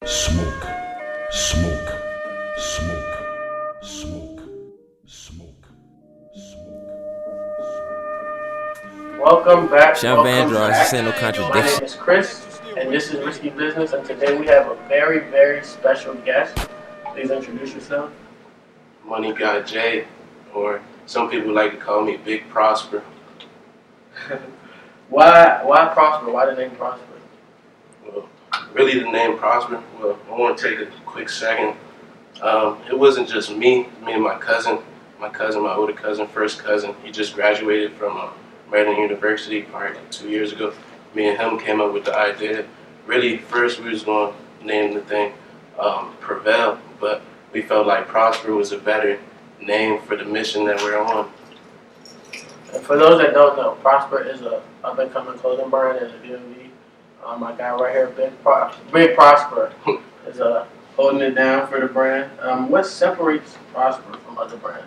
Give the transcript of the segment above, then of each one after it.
Smoke, smoke, smoke, smoke, smoke, smoke. Welcome back. Sean Van Draw, say no My contradiction. name is Chris, and this is Risky Business, and today we have a very, very special guest. Please introduce yourself. Money Guy Jay, or some people like to call me Big Prosper. Why Prosper? Why the name Prosper? Well, really the name Prosper, well, I want to take a quick second. It wasn't just me and my cousin, my older cousin, first cousin. He just graduated from Maryland University probably like 2 years ago. Me and him came up with the idea. Really, first we was going to name the thing Prevail, but we felt like Prosper was a better name for the mission that we're on. And for those that don't know, Prosper is a up-and-coming clothing brand in the DMV. My guy right here, Big Prosper, is holding it down for the brand. What separates Prosper from other brands?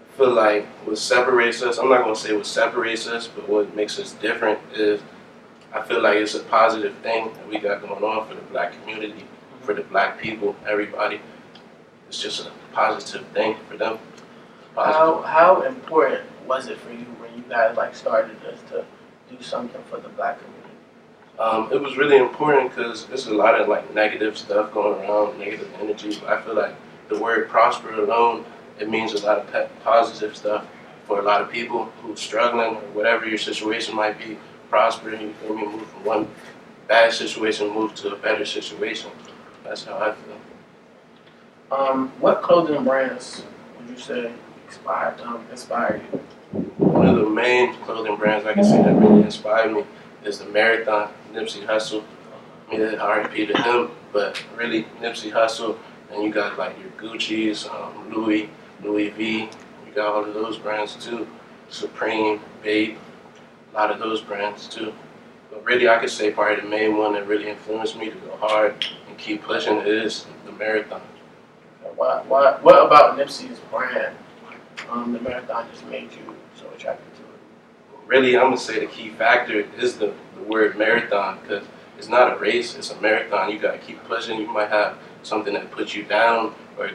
I feel like what separates us, I'm not going to say what separates us, but what makes us different is I feel like it's a positive thing that we got going on for the black community, for the black people, everybody. It's just a positive thing for them. How important was it for you when you guys started this to do something for the black community? It was really important because there's a lot of negative stuff going around, negative energy. But I feel like the word prosper alone, it means a lot of positive stuff for a lot of people who's struggling or whatever your situation might be. Prosper, you feel me? Move from one bad situation, move to a better situation. That's how I feel. What clothing brands would you say inspired you? One of the main clothing brands I can say that really inspired me is the Marathon, Nipsey Hussle. I mean, R.I.P. to him, but really Nipsey Hussle, and you got your Gucci's, Louis V. You got all of those brands too. Supreme, Babe, a lot of those brands too. But really, I could say probably the main one that really influenced me to go hard and keep pushing is the Marathon. What about Nipsey's brand, the Marathon, just made you so attracted to it? Really, I'm going to say the key factor is the word marathon, because it's not a race, it's a marathon. You got to keep pushing. You might have something that puts you down or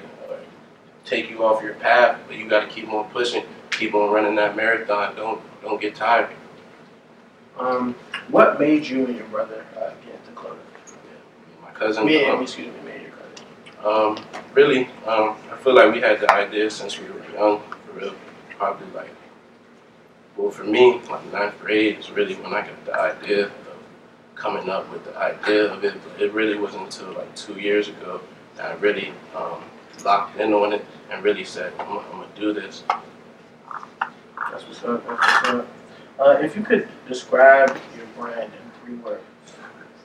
take you off your path, but you got to keep on pushing, keep on running that marathon. Don't get tired. What made you and your brother get into clothing? My cousin. Me and your cousin. Really, I feel like we had the idea since we were young, for real. Probably well, for me, ninth grade is really when I got the idea of coming up with the idea of it. But it really wasn't until 2 years ago that I really locked in on it and really said, I'm going to do this. That's what's up. If you could describe your brand in 3 words,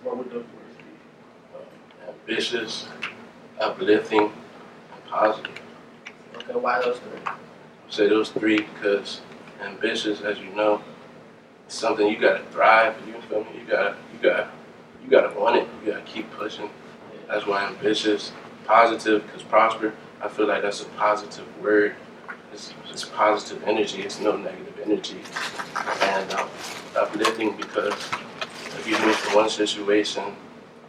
what would those words be? Ambitious, uplifting, and positive. Okay, why those 3? I say those 3 because ambitious, as you know, is something you gotta thrive. You feel me? You gotta want it. You gotta keep pushing. That's why ambitious. Positive, because prosper. I feel like that's a positive word. It's positive energy. It's no negative energy. And uplifting because if you move from one situation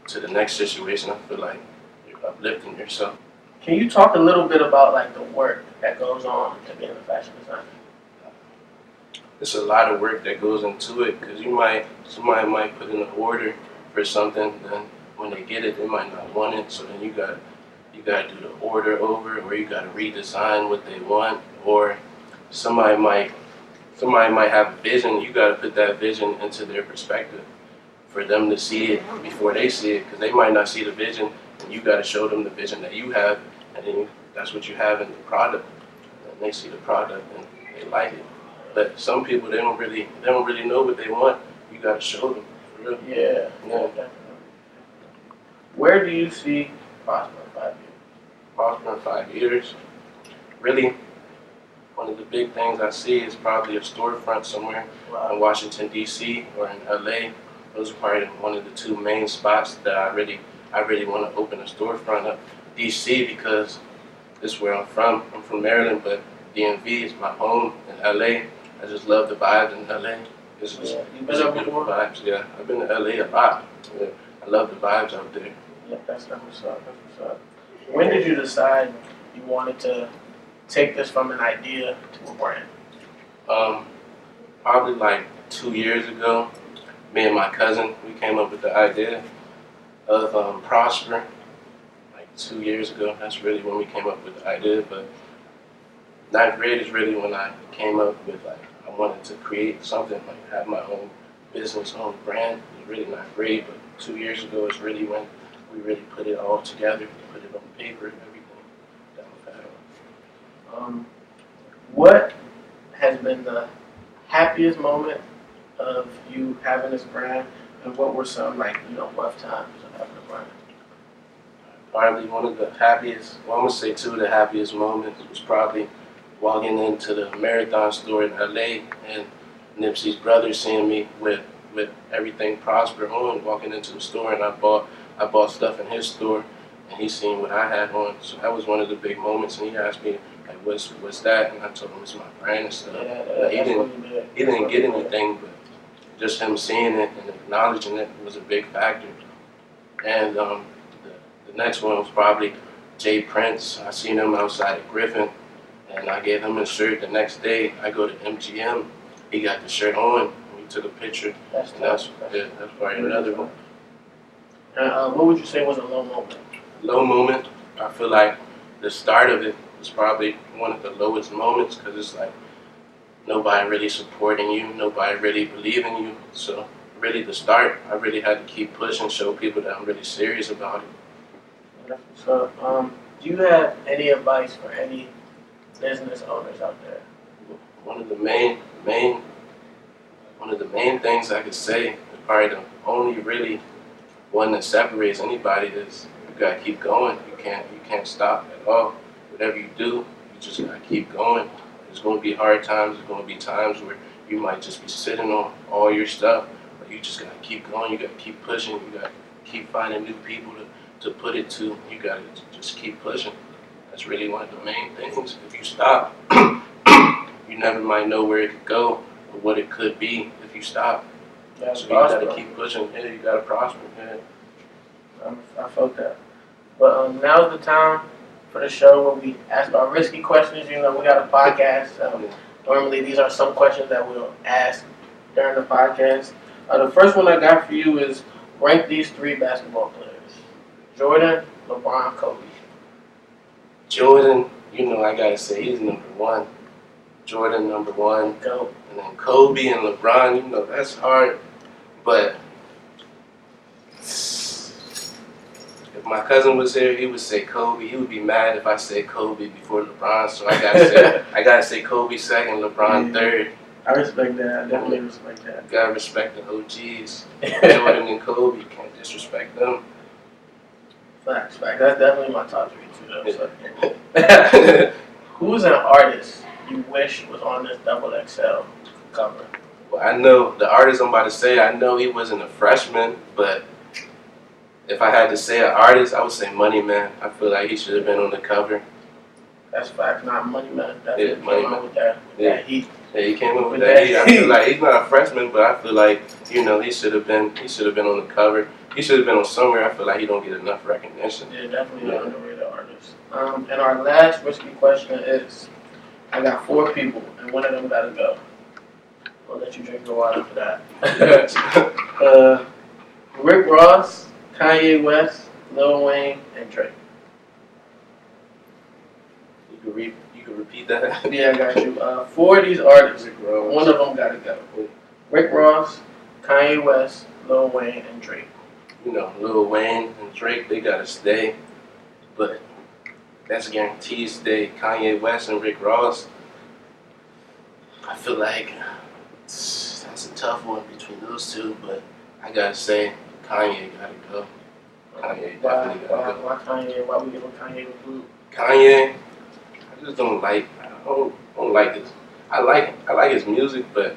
to the next situation, I feel like you're uplifting yourself. Can you talk a little bit about the work that goes on to being a fashion designer? It's a lot of work that goes into it because somebody might put in an order for something, then when they get it, they might not want it. So then you gotta do the order over, or you gotta redesign what they want, or somebody might have a vision. You gotta put that vision into their perspective for them to see it before they see it, because they might not see the vision, and you gotta show them the vision that you have, and then that's what you have in the product. And they see the product and they like it. But some people they don't really know what they want. You gotta show them. For real. Yeah, definitely. Where do you see Prosper in 5 years? Prosper in 5 years. Really, one of the big things I see is probably a storefront somewhere in Washington D.C. or in L.A. Those are probably one of the 2 main spots that I really want to open a storefront up. D.C. because this is where I'm from. I'm from Maryland, but DMV is my home. In L.A. I just love the vibes in LA. You've been there before? Vibes, yeah. I've been to LA a lot. Yeah. I love the vibes out there. Yeah, that's what's up. That's what's up. When did you decide you wanted to take this from an idea to a brand? Um, Probably like 2 years ago, me and my cousin, we came up with the idea of Prosper. Like 2 years ago, that's really when we came up with the idea. But ninth grade is really when I came up with like I wanted to create something like have my own business, own brand. It was really ninth grade, but 2 years ago is really when we really put it all together, put it on paper and everything down pat. What has been the happiest moment of you having this brand, and what were some rough times of having a brand? Probably one of the happiest, well, I'm gonna say two of the happiest moments was probably walking into the Marathon store in LA and Nipsey's brother seeing me with everything Prosper on, walking into the store, and I bought stuff in his store and he seen what I had on. So that was one of the big moments, and he asked me like what's that, and I told him it's my brand and stuff. But he didn't get anything, but just him seeing it and acknowledging it was a big factor. And the next one was probably Jay Prince. I seen him outside of Griffin, and I gave him a shirt. The next day, I go to MGM. He got the shirt on, and we took a picture. That's probably another one. What would you say was a low moment? Low moment, I feel like the start of it was probably one of the lowest moments because it's like nobody really supporting you, nobody really believing you. So really the start, I really had to keep pushing, show people that I'm really serious about it. So, do you have any advice for any business owners out there? One of the main things I could say, probably the only really one that separates anybody is you gotta keep going. You can't stop at all. Whatever you do, you just gotta keep going. There's gonna be hard times. There's gonna be times where you might just be sitting on all your stuff, but you just gotta keep going. You gotta keep pushing. You gotta keep finding new people to put it to. You gotta just keep pushing. That's really one of the main things. If you stop, you never might know where it could go or what it could be if you stop. So you gotta keep pushing. Yeah, you gotta prosper. Yeah. I felt that. But now's the time for the show where we ask our risky questions. You know, we got a podcast. Normally, these are some questions that we'll ask during the podcast. The first one I got for you is rank these three basketball players: Jordan, LeBron, Kobe. Jordan, you know, I gotta say he's number one. Jordan, number one. Go. And then Kobe and LeBron, you know, that's hard. But if my cousin was here, he would say Kobe. He would be mad if I said Kobe before LeBron. So I gotta say Kobe second, LeBron third. I respect that. I definitely respect that. Gotta respect the OGs. Jordan and Kobe, you can't disrespect them. Facts. That's definitely my top three too. So. Who's an artist you wish was on this XXL cover? Well, I know the artist I'm about to say, I know he wasn't a freshman, but if I had to say an artist, I would say Money Man. I feel like he should have been on the cover. That's facts, not Money Man. That's Yeah, Money came Man. up with that heat. Yeah, he came up with that heat. I feel like he's not a freshman, but I feel like, you know, he should have been on the cover. He should have been on somewhere. I feel like he don't get enough recognition. Yeah, definitely an underrated artist. And our last risky question is, I got 4 people, and one of them gotta go. I'll let you drink your water for that. Rick Ross, Kanye West, Lil Wayne, and Drake. You can repeat that? Yeah, I got you. 4 of these artists, Rick Ross. one of them gotta go. Rick Ross, Kanye West, Lil Wayne, and Drake. You know, Lil Wayne and Drake, they gotta stay, but that's guaranteed stay. Kanye West and Rick Ross, I feel like that's a tough one between those two, but I gotta say Kanye gotta go. Kanye definitely gotta go. Why Kanye? Why we giving Kanye the boot? Kanye, I just don't like his. I like his music, but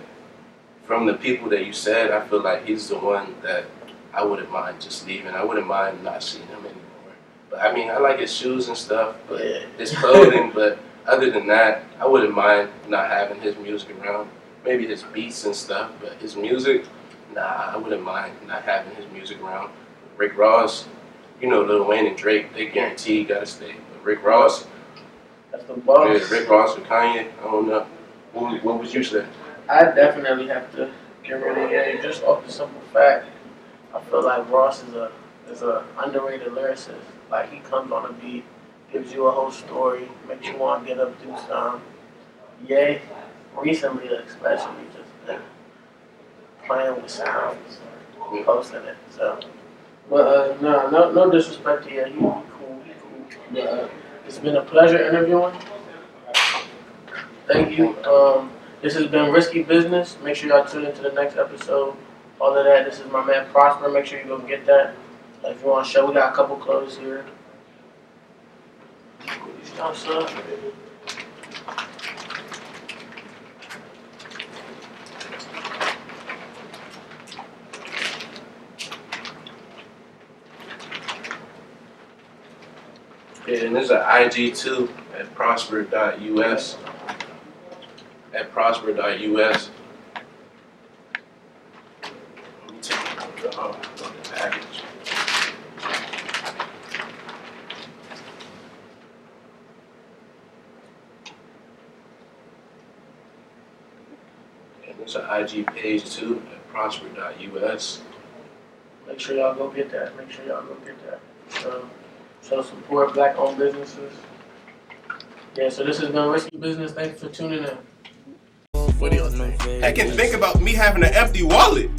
from the people that you said, I feel like he's the one that I wouldn't mind just leaving. I wouldn't mind not seeing him anymore. But I mean, I like his shoes and stuff, but his clothing. But other than that, I wouldn't mind not having his music around. Maybe his beats and stuff, but his music, nah, I wouldn't mind not having his music around. Rick Ross, you know, Lil Wayne and Drake, they guarantee gotta stay. But Rick Ross, That's the boss. yeah, Rick Ross or Kanye, I don't know. What would you say? I definitely have to get rid of Ye, just off the simple fact. I feel like Ross is a underrated lyricist. Like he comes on a beat, gives you a whole story, makes you want to get up, do something. Ye, recently especially, just been playing with sounds, posting it. So, but no disrespect to Ye. He cool. But it's been a pleasure interviewing. Thank you. This has been Risky Business. Make sure y'all tune into the next episode. All of that, this is my man Prosper. Make sure you go get that. If you want to show, we got a couple clothes here. What's up? Yeah, and there's an IG too at prosper.us. At prosper.us. Let me take it out the package. And there's an IG page too at prosper.us. Make sure y'all go get that. So support black-owned businesses. Yeah, so this has been Risky Business. Thanks for tuning in. What do you think? Heck, and think about me having an empty wallet.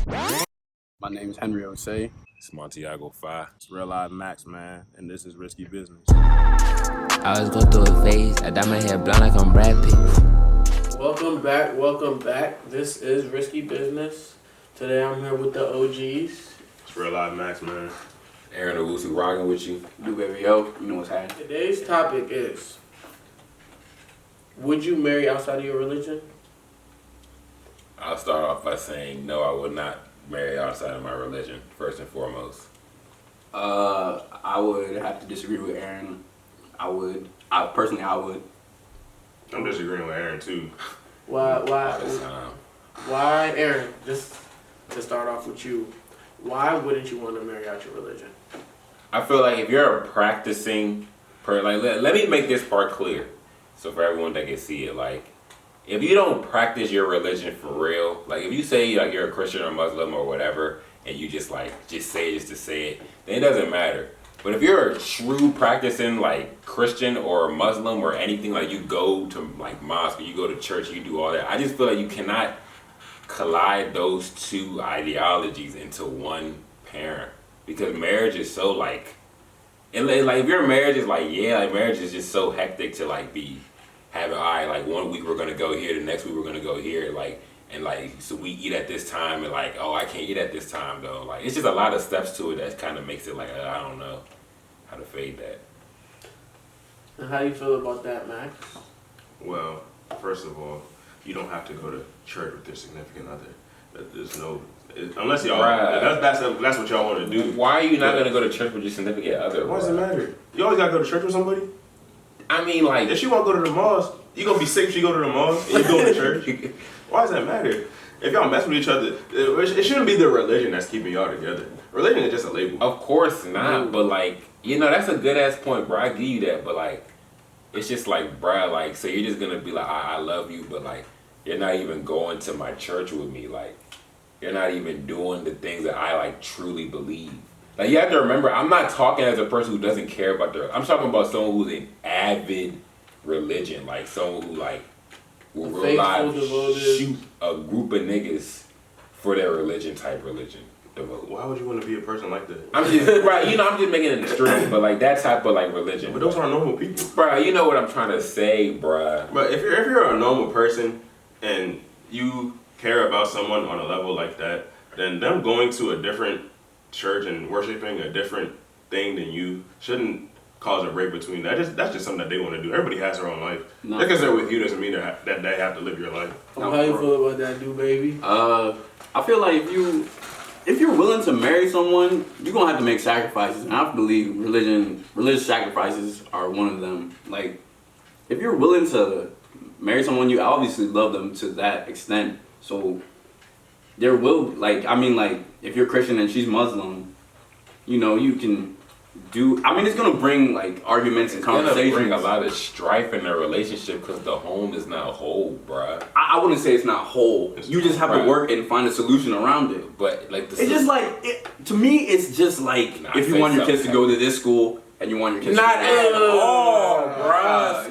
My name's Henry Osei. It's Montiago Phi. It's Real Live Max, man, and this is Risky Business. I always go through a phase. I dye my hair blonde like I'm Brad Pitt. Welcome back. This is Risky Business. Today I'm here with the OGs. It's Real Live Max, man. Aaron Owusu rocking with you. Do baby yo, you know what's happening. Today's topic is, would you marry outside of your religion? I'll start off by saying no, I would not marry outside of my religion, first and foremost. I would have to disagree with Aaron. I would. I'm disagreeing with Aaron, too. All this time. Why, Aaron, just to start off with you, why wouldn't you want to marry out your religion? I feel like if you're a practicing let me make this part clear, so for everyone that can see it, like, if you don't practice your religion for real, like if you say like you're a Christian or Muslim or whatever, and you just say it just to say it, then it doesn't matter. But if you're a true practicing like Christian or Muslim or anything, like you go to like mosque, or you go to church, you do all that, I just feel like you cannot collide those two ideologies into one parent, because marriage is so like if your marriage is marriage is just so hectic to like be having like 1 week we're gonna go here, the next week we're gonna go here, so we eat at this time, and like, oh, I can't eat at this time though. Like, it's just a lot of steps to it that kind of makes it like I don't know how to fade that. And how do you feel about that, Max? Well, first of all, you don't have to go to church with your significant other. There's no, unless y'all, that's what y'all want to do. Why are you not gonna go to church with your significant other? Why does it matter? You always gotta go to church with somebody? I mean, like, if she want to go to the mosque, you gonna be sick if she go to the mosque and you go to church? Why does that matter? If y'all mess with each other, it shouldn't be the religion that's keeping y'all together. Religion is just a label. Of course not, but like, that's a good ass point, bro. I give you that, but like, it's just like, bro, like, so you're just gonna be like, I love you, but like, you're not even going to my church with me. Like, you're not even doing the things that I like truly believe. Like, you have to remember, I'm not talking as a person who doesn't care about I'm talking about someone who's an avid religion, like someone who like will real life shoot a group of niggas for their religion type religion. Devote. Why would you want to be a person like that? I'm just right, I'm just making it extreme, but like that type of like religion. But those aren't normal people, bro. You know what I'm trying to say, bro. But if you're a normal person and you care about someone on a level like that, then them going to a different church and worshiping a different thing than you shouldn't cause a break between that. That's just something that they want to do. Everybody has their own life. Just because they're with you doesn't mean that they have to live your life. How you feel about that, dude, baby? I feel like if you're willing to marry someone, you're gonna have to make sacrifices, and I believe religious sacrifices are one of them. Like, if you're willing to marry someone, you obviously love them to that extent. So there will, if you're Christian and she's Muslim, you can I mean, it's gonna bring like arguments and conversations. It's gonna bring a lot of strife in the relationship because the home is not whole, bruh. I wouldn't say it's not whole. You just have to work and find a solution around it. But like, it's just like to me, it's just like if you want your kids to go to this school and you want your kids not to at all, bruh.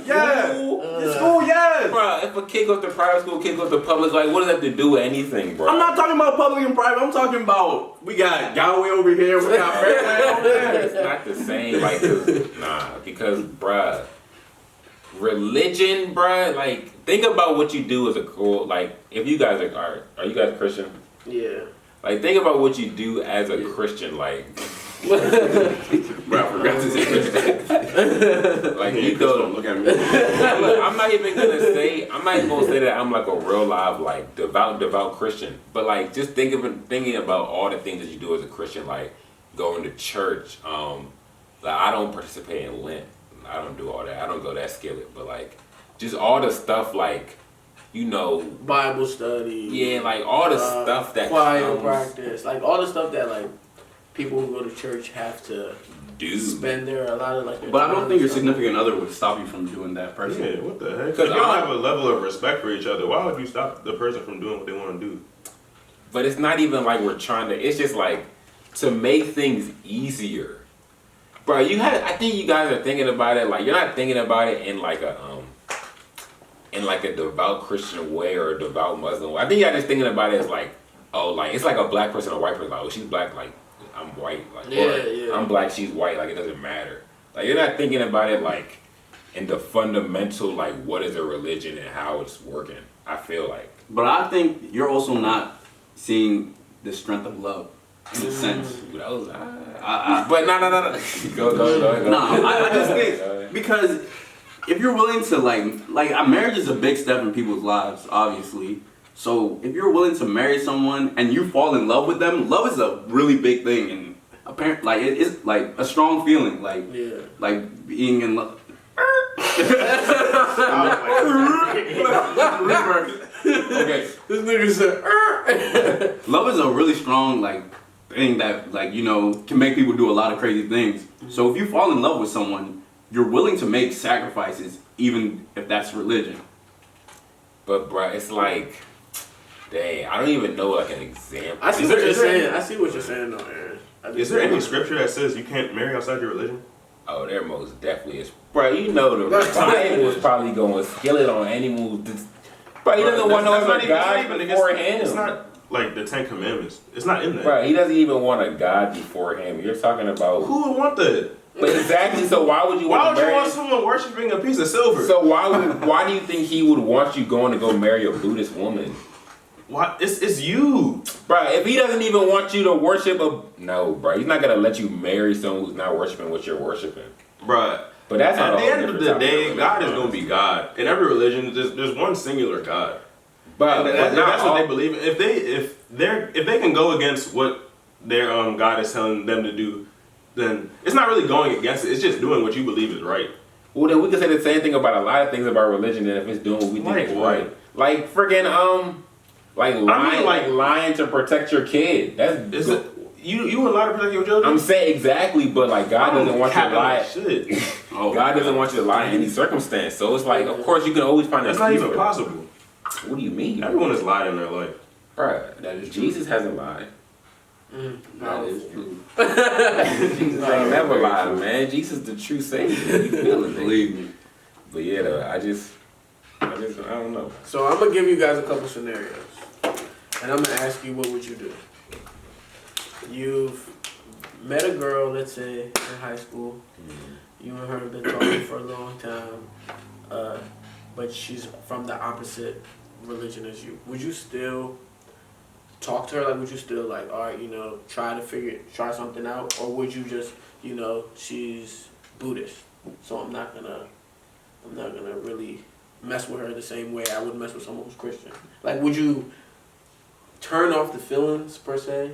School, yes. Bruh, if a kid goes to private school, a kid goes to public, like, what does that have to do with anything, bro? I'm not talking about public and private. I'm talking about we got Galway over here, we got Fairway over there. It's not the same, like, because, bruh, religion, bruh, like, think about what you do as a cool, like, if you guys are you guys Christian? Yeah. Like, think about what you do as a Christian, like. Bro, I forgot to say Christian. Like, you don't look at me. Look, I'm not even gonna say that I'm like a real live like devout Christian. But like just thinking about all the things that you do as a Christian, like going to church. Like I don't participate in Lent. I don't do all that. I don't go that skillet. But like just all the stuff like, you know, Bible study. Yeah, like all the stuff that choir practice, like all the stuff that like people who go to church have to spend a lot of like. But I don't think your significant other would stop you from doing that personally. Yeah, what the heck? Because you don't have a level of respect for each other. Why would you stop the person from doing what they want to do? But it's not even like we're trying to. It's just like to make things easier, bro. I think you guys are thinking about it like you're not thinking about it in like a devout Christian way or a devout Muslim way. I think y'all just thinking about it as like, oh, like it's like a black person or a white person. Like, oh, she's black, like. I'm white, like, or I'm black, she's white, like, it doesn't matter. Like, you're not thinking about it, like, in the fundamental, like, what is a religion and how it's working, I feel like. But I think you're also not seeing the strength of love, in a sense. That was, but no. Go. No, I just think, because if you're willing to, like, marriage is a big step in people's lives, obviously. So if you're willing to marry someone and you fall in love with them, love is a really big thing, and apparently, like it is like a strong feeling, like being in love. Okay, this nigga said. Love is a really strong like thing that like can make people do a lot of crazy things. So if you fall in love with someone, you're willing to make sacrifices, even if that's religion. But bruh, it's like. Dang, I don't even know like an example. I see what you're saying. I see what you're saying though, Aaron. Is there any scripture that says you can't marry outside your religion? Oh, there most definitely is. Bro, you know the Bible was probably going skillet on any move. Bro, he doesn't want no other God before him. It's not like the 10 Commandments. It's not in there. Bro, he doesn't even want a God before him. You're talking about... Who would want that? But exactly, so why would you want someone worshiping a piece of silver? So why do you think he would want you going to go marry a Buddhist woman? What? It's you. Bro, if he doesn't even want you to worship no, bro. He's not going to let you marry someone who's not worshiping what you're worshiping. Bro. But that's at the end of the day, God is going to be God. In every religion, there's one singular God. But that's what they believe in. If they can go against what their God is telling them to do, then it's not really going against it. It's just doing what you believe is right. Well, then we can say the same thing about a lot of things about religion. And if it's doing what we think is right, like freaking lying to protect your kid. You would lie to protect your children? I'm saying exactly, but like God doesn't want you to lie. God doesn't want you to lie in any circumstance. So it's like, of course, you can always find. That's not even possible. What do you mean? Everyone has lied in their life. Right. Jesus hasn't lied. That is true. Jesus ain't never lied, man. Jesus the true Savior. You feeling it? Believe me. But yeah, though, I don't know. So I'm gonna give you guys a couple scenarios, and I'm gonna ask you, what would you do? You've met a girl, let's say in high school. You and her have been talking for a long time, but she's from the opposite religion as you. Would you still talk to her? Like, would you still like, all right, try something out, or would you just, she's Buddhist, so I'm not gonna really mess with her the same way I would mess with someone who's Christian. Like, would you turn off the feelings per se,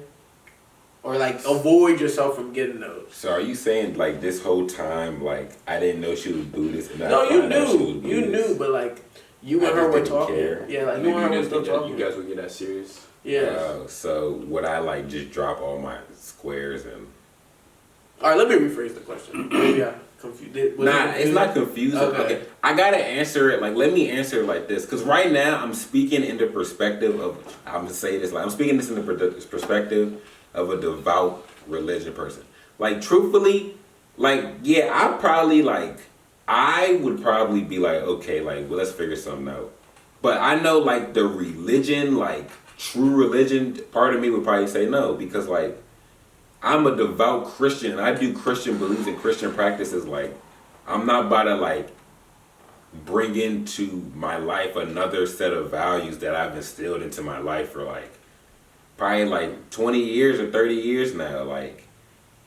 or like avoid yourself from getting those? So are you saying like this whole time, like I didn't know she was Buddhist? And no, you knew, but like you and her were talking. Care. Yeah, like you and her were still talking. You guys would get that serious. Yeah. So would I like just drop all my squares and All right, let me rephrase the question. Maybe I confused it. It's not confusing. Okay. I gotta answer it. Like, let me answer it like this. Because right now, I'm speaking in the perspective of, I'm gonna say this, like, I'm speaking this in the perspective of a devout religion person. Like, truthfully, like, yeah, I would probably be like, okay, like, well, let's figure something out. But I know, like, the religion, like, true religion, part of me would probably say no. Because, like, I'm a devout Christian, and I do Christian beliefs and Christian practices. Like, I'm not about to, like, bring into my life another set of values that I've instilled into my life for, like, probably, like, 20 years or 30 years now. Like,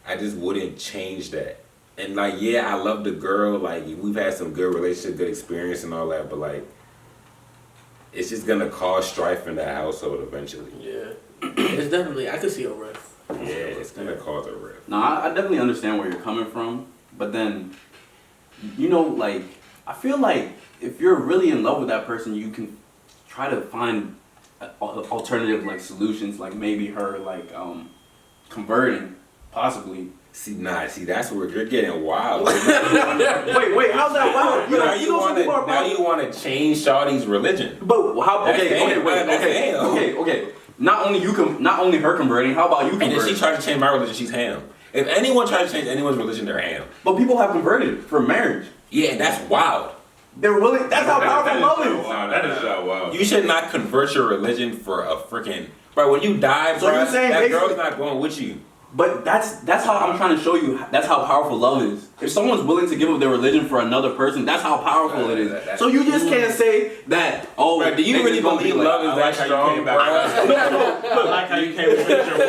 I just wouldn't change that. And, like, yeah, I love the girl. Like, we've had some good relationship, good experience and all that. But, like, it's just going to cause strife in that household eventually. Yeah. It's definitely, I could see a rift. Yeah, it's going to cause a rift. No, I definitely understand where you're coming from. But then, you know, like, I feel like if you're really in love with that person, you can try to find alternative, like, solutions. Like, maybe her, like, converting, possibly. See, that's where you're getting wild. Wait, how's that wild? Now you want to change Shawty's religion. But how? Okay. Not only her converting. How about you converting? And if she tried to change my religion, she's ham. If anyone tries to change anyone's religion, they're ham. But people have converted for marriage. Yeah, that's wild. They're willing. That's how powerful love is. That is wild. You should not convert your religion for a freaking. Bro, when you die, So bro, you're saying that girl's not going with you. But that's how I'm trying to show you. That's how powerful love is. If someone's willing to give up their religion for another person, that's how powerful it is. So you just can't say that. Oh, bro, do you really believe love is that strong, bro? I like how you came with your point.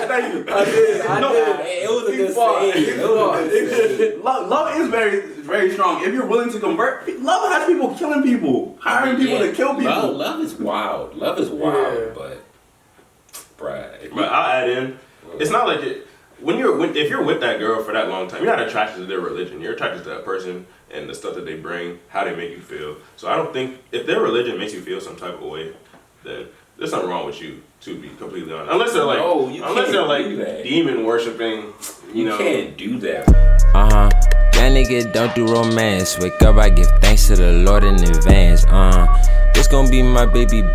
Thank you. I did. It was a good saying. Love is very, very strong. If you're willing to convert, love has people killing people, hiring people to kill people. Love is wild. Love is wild, but, bruh. But I'll add in. It's not like it. If you're with that girl for that long time, you're not attracted to their religion. You're attracted to that person and the stuff that they bring, how they make you feel. So I don't think if their religion makes you feel some type of way, then there's something wrong with you. To be completely honest, unless they're like demon worshiping, you know. Can't do that. Young nigga don't do romance. Wake up, I give thanks to the Lord in advance. This gon' be my baby.